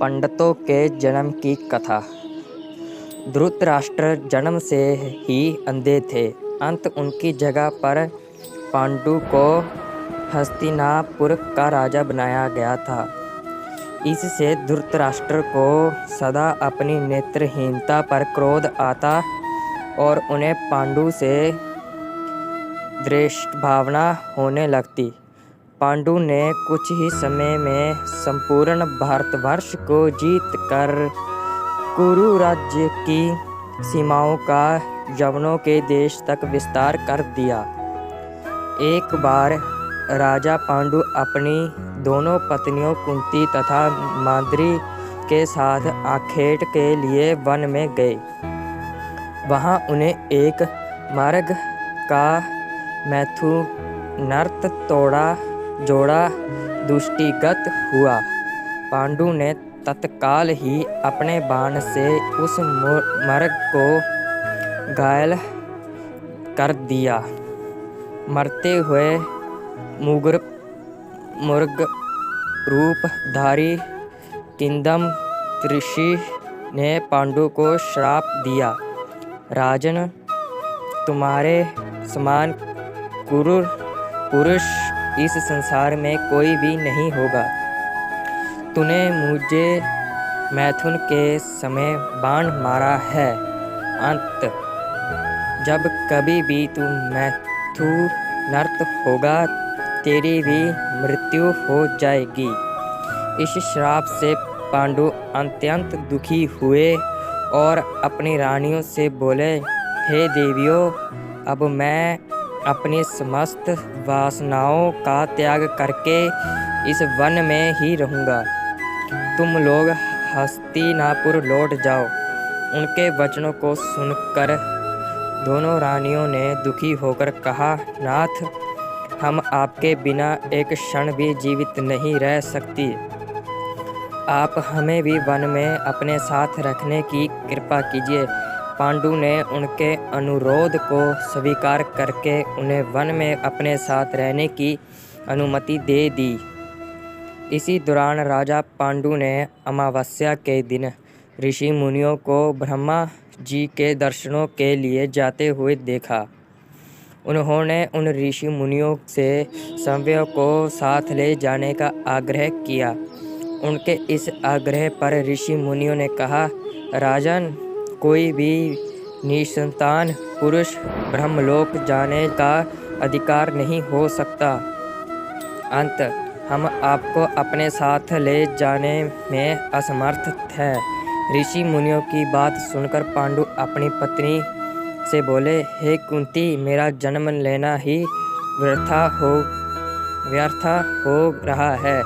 पंडितों के जन्म की कथा। धृतराष्ट्र जन्म से ही अंधे थे। अंत उनकी जगह पर पांडु को हस्तिनापुर का राजा बनाया गया था। इससे धृतराष्ट्र को सदा अपनी नेत्रहीनता पर क्रोध आता और उन्हें पांडु से द्वेषभावना होने लगती। पांडु ने कुछ ही समय में संपूर्ण भारतवर्ष को जीत कर कुरु राज्य की सीमाओं का यवनों के देश तक विस्तार कर दिया। एक बार राजा पांडु अपनी दोनों पत्नियों कुंती तथा माद्री के साथ आखेट के लिए वन में गए। वहां उन्हें एक मर्ग का मैथुनर्त जोड़ा दृष्टिगत हुआ। पांडु ने तत्काल ही अपने बाण से उस मर्ग को घायल कर दिया। मरते हुए मुर्ग रूपधारी किंदम ऋषि ने पांडु को श्राप दिया, राजन, तुम्हारे समान क्रूर पुरुष इस संसार में कोई भी नहीं होगा। तूने मुझे मैथुन के समय बाण मारा है। अंत जब कभी भी तू मैथुनर्त होगा, तेरी भी मृत्यु हो जाएगी। इस श्राप से पांडु अत्यंत दुखी हुए और अपनी रानियों से बोले, हे देवियों, अब मैं अपनी समस्त वासनाओं का त्याग करके इस वन में ही रहूंगा। तुम लोग हस्तिनापुर लौट जाओ। उनके वचनों को सुनकर दोनों रानियों ने दुखी होकर कहा, नाथ, हम आपके बिना एक क्षण भी जीवित नहीं रह सकती। आप हमें भी वन में अपने साथ रखने की कृपा कीजिए। पांडु ने उनके अनुरोध को स्वीकार करके उन्हें वन में अपने साथ रहने की अनुमति दे दी। इसी दौरान राजा पांडु ने अमावस्या के दिन ऋषि मुनियों को ब्रह्मा जी के दर्शनों के लिए जाते हुए देखा। उन्होंने उन ऋषि मुनियों से सभ्यों को साथ ले जाने का आग्रह किया। उनके इस आग्रह पर ऋषि मुनियों ने कहा, राजन, कोई भी निसंतान पुरुष ब्रह्मलोक जाने का अधिकार नहीं हो सकता। अंत हम आपको अपने साथ ले जाने में असमर्थ हैं। ऋषि मुनियों की बात सुनकर पांडु अपनी पत्नी से बोले, हे कुंती, मेरा जन्म लेना ही व्यर्थ हो रहा है,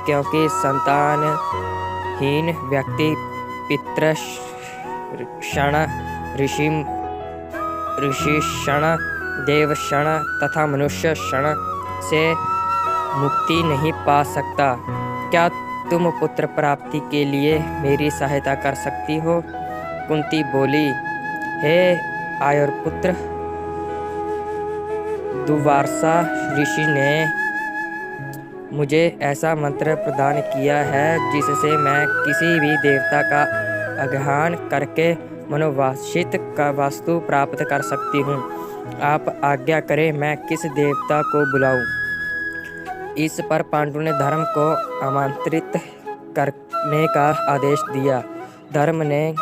क्योंकि संतानहीन व्यक्ति पितृक्षण, ऋषिक्षण, देवक्षण तथा मनुष्य क्षण से मुक्ति नहीं पा सकता। क्या तुम पुत्र प्राप्ति के लिए मेरी सहायता कर सकती हो? कुंती बोली, हे आयुर्पुत्र, दुर्वासा ऋषि ने मुझे ऐसा मंत्र प्रदान किया है जिससे मैं किसी भी देवता का आह्वान करके मनोवांछित का वस्तु प्राप्त कर सकती हूँ। आप आज्ञा करें, मैं किस देवता को बुलाऊं? इस पर पांडु ने धर्म को आमंत्रित करने का आदेश दिया। धर्म ने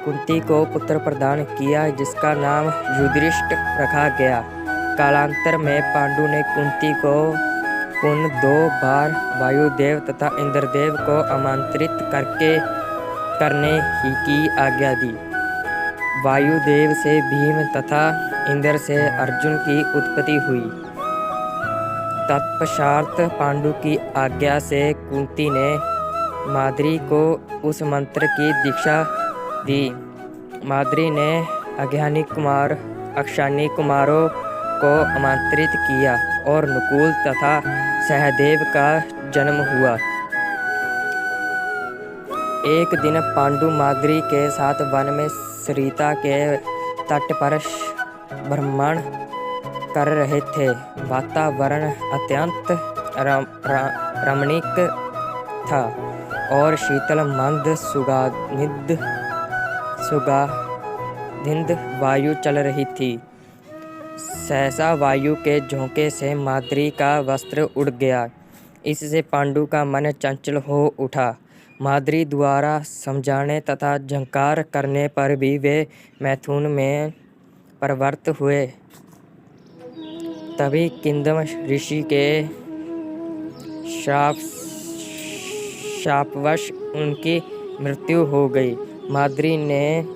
कुंती को पुत्र प्रदान किया, जिसका नाम युधिष्ठिर रखा गया। कालांतर में पांडु ने कुंती को पुनः 2 बार वायुदेव तथा इंद्रदेव को आमंत्रित करने ही की आज्ञा दी। वायुदेव से भीम तथा इंद्र से अर्जुन की उत्पत्ति हुई। तत्पश्चात पांडु की आज्ञा से कुंती ने माद्री को उस मंत्र की दीक्षा दी। माद्री ने अज्ञानी कुमार अक्षानी कुमारों को आमंत्रित किया और नकुल तथा सहदेव का जन्म हुआ। एक दिन पांडु माद्री के साथ वन में सरिता के तट पर भ्रमण कर रहे थे। वातावरण अत्यंत रमणीक था और शीतल मंद सुगंधित वायु चल रही थी। सहसा वायु के झोंके से माद्री का वस्त्र उड़ गया। इससे पांडु का मन चंचल हो उठा। माद्री द्वारा समझाने तथा झंकार करने पर भी वे मैथुन में प्रवृत्त हुए। तभी किंदम ऋषि के शापवश उनकी मृत्यु हो गई। माद्री ने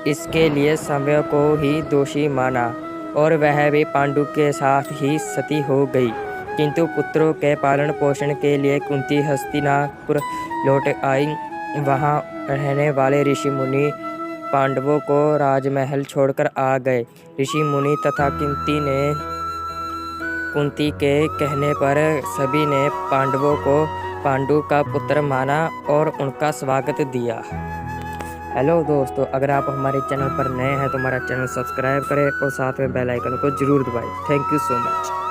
इसके लिए समय को ही दोषी माना और वह भी पांडु के साथ ही सती हो गई। किंतु पुत्रों के पालन पोषण के लिए कुंती हस्तिनापुर लौट आई। वहां रहने वाले ऋषि मुनि पांडवों को राजमहल छोड़कर आ गए। ऋषि मुनि तथा कुंती के कहने पर सभी ने पांडवों को पांडु का पुत्र माना और उनका स्वागत दिया। हेलो दोस्तों, अगर आप हमारे चैनल पर नए हैं तो हमारा चैनल सब्सक्राइब करें और साथ में बेल आइकन को जरूर दबाएं। Thank you so much.